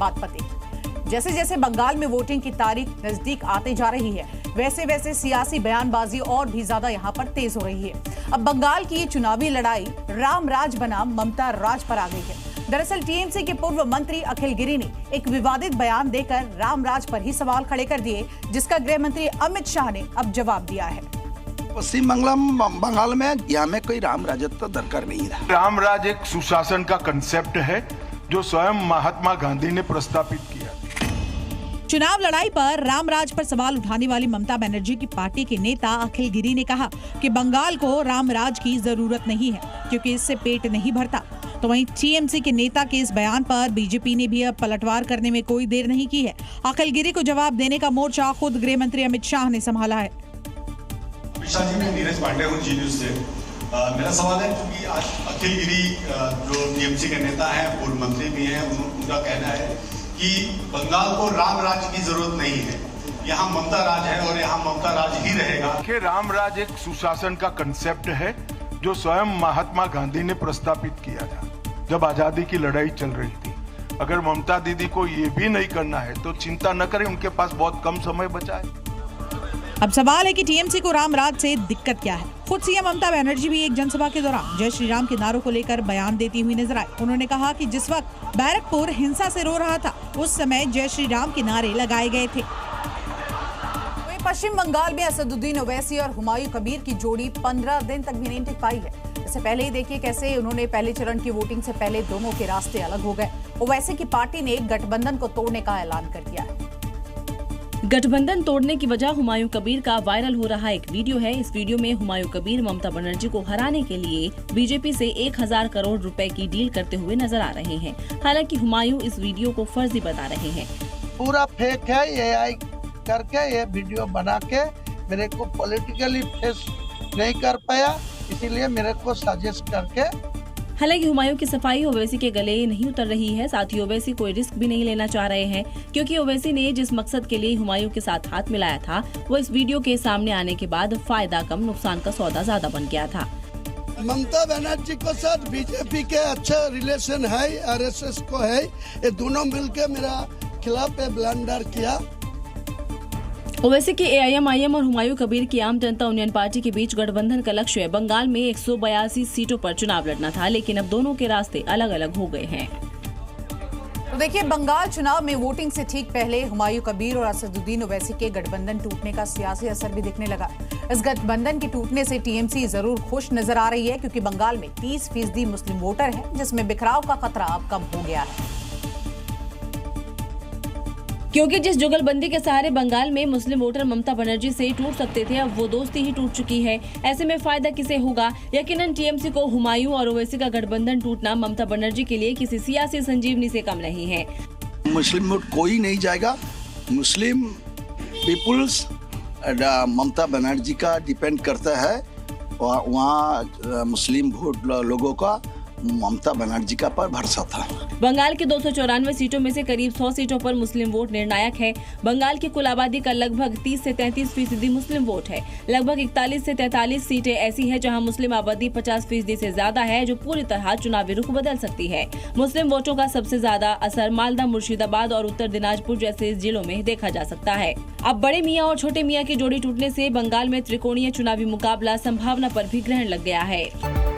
बात पते। जैसे जैसे बंगाल में वोटिंग की तारीख नजदीक आते जा रही है, वैसे वैसे सियासी बयानबाजी और भी ज्यादा यहाँ पर तेज हो रही है। अब बंगाल की ये चुनावी लड़ाई राम राज बनाम ममता राज पर आ गई है। दरअसल टीएमसी के पूर्व मंत्री अखिल गिरी ने एक विवादित बयान देकर राम राज पर ही सवाल खड़े कर दिए, जिसका गृह मंत्री अमित शाह ने अब जवाब दिया है। पश्चिम बंगाल में यहाँ में कोई राम राजत्व दरकार नहीं है। राम राज एक सुशासन का कंसेप्ट है जो स्वयं महात्मा गांधी ने प्रस्तावित किया। चुनाव लड़ाई पर रामराज पर सवाल उठाने वाली ममता बनर्जी की पार्टी के नेता अखिल गिरी ने कहा कि बंगाल को रामराज की जरूरत नहीं है क्योंकि इससे पेट नहीं भरता। तो वहीं टीएमसी के नेता के इस बयान पर बीजेपी ने भी अब पलटवार करने में कोई देर नहीं की है। अखिल गिरी को जवाब देने का मोर्चा खुद गृह मंत्री अमित शाह ने संभाला है। अमित शाह जी, मैं नीरज पांडे हूँ जी न्यूज़ से। मेरा सवाल है, क्योंकि आज अखिल गिरी जो टीएमसी के नेता हैं, पूर्व मंत्री भी हैं, उनका कहना है कि बंगाल को राम राज की जरूरत नहीं है, यहाँ ममता राज है और यहाँ ममता राज ही रहेगा। राम राज एक सुशासन का कंसेप्ट है जो स्वयं महात्मा गांधी ने प्रस्तावित किया था जब आजादी की लड़ाई चल रही थी। अगर ममता दीदी को ये भी नहीं करना है तो चिंता न करें, उनके पास बहुत कम समय बचा है। अब सवाल है कि टीएमसी को रामराज से दिक्कत क्या है। खुद सीएम ममता बनर्जी भी एक जनसभा के दौरान जय श्री राम के नारों को लेकर बयान देती हुई नजर आई। उन्होंने कहा कि जिस वक्त बैरकपुर हिंसा से रो रहा था, उस समय जय श्री राम के नारे लगाए गए थे। पश्चिम बंगाल में असदुद्दीन ओवैसी और हुमायूं कबीर की जोड़ी 15 दिन तक भी नहीं टिक पाई है। इससे पहले ही देखिए कैसे उन्होंने पहले चरण की वोटिंग से पहले दोनों के रास्ते अलग हो गए। ओवैसी की पार्टी ने गठबंधन को तोड़ने का ऐलान कर दिया है। गठबंधन तोड़ने की वजह हुमायूं कबीर का वायरल हो रहा एक वीडियो है। इस वीडियो में हुमायूं कबीर ममता बनर्जी को हराने के लिए बीजेपी से 1000 करोड़ रुपए की डील करते हुए नजर आ रहे हैं। हालांकि हुमायूं इस वीडियो को फर्जी बता रहे हैं। पूरा फेक है, एआई करके ये वीडियो बना के मेरे को पॉलिटिकली फेस नहीं कर पाया, इसीलिए मेरे को सजेस्ट करके। हालांकि हुमायूं की सफाई ओवैसी के गले नहीं उतर रही है। साथ ही ओवैसी कोई रिस्क भी नहीं लेना चाह रहे हैं, क्योंकि ओवैसी ने जिस मकसद के लिए हुमायूं के साथ हाथ मिलाया था, वो इस वीडियो के सामने आने के बाद फायदा कम नुकसान का सौदा ज्यादा बन गया था। ममता बनर्जी को साथ बीजेपी के अच्छा रिलेशन है, आरएसएस को है, ये दोनों मिलकर मेरा खिलाफ ब्लंडर किया। ओवैसी के एआईएमआईएम और हुमायूं कबीर की आम जनता यूनियन पार्टी के बीच गठबंधन का लक्ष्य बंगाल में 182 सीटों पर चुनाव लड़ना था, लेकिन अब दोनों के रास्ते अलग अलग हो गए हैं। तो देखिए, बंगाल चुनाव में वोटिंग से ठीक पहले हुमायूं कबीर और असदुद्दीन ओवैसी के गठबंधन टूटने का सियासी असर भी दिखने लगा। इस गठबंधन के टूटने से टीएमसी जरूर खुश नजर आ रही है, क्योंकि बंगाल में 30% मुस्लिम वोटर है, जिसमें बिखराव का खतरा अब कम हो गया है। क्योंकि जिस जुगलबंदी के सहारे बंगाल में मुस्लिम वोटर ममता बनर्जी से टूट सकते थे, अब वो दोस्ती ही टूट चुकी है। ऐसे में फायदा किसे होगा? यकीनन टीएमसी को हुमायूं और ओवैसी का गठबंधन टूटना ममता बनर्जी के लिए किसी सियासी संजीवनी से कम नहीं है। मुस्लिम वोट कोई नहीं जाएगा। मुस्लिम पीपुल्स ममता बनर्जी का डिपेंड करता है, वहाँ मुस्लिम वोट लोगों का ममता बनर्जी का पर भरोसा था। बंगाल की 294 सीटों में से करीब 100 सीटों पर मुस्लिम वोट निर्णायक है। बंगाल की कुल आबादी का लगभग 30 से 33% मुस्लिम वोट है। लगभग 41 से 43 सीटें ऐसी है जहां मुस्लिम आबादी 50% से ज्यादा है, जो पूरी तरह चुनावी रुख बदल सकती है। मुस्लिम वोटों का सबसे ज्यादा असर मालदा, मुर्शिदाबाद और उत्तर दिनाजपुर जैसे जिलों में देखा जा सकता है। अब बड़े मियाँ और छोटे मियाँ की जोड़ी टूटने से बंगाल में त्रिकोणीय चुनावी मुकाबला संभावना पर भी ग्रहण लग गया है।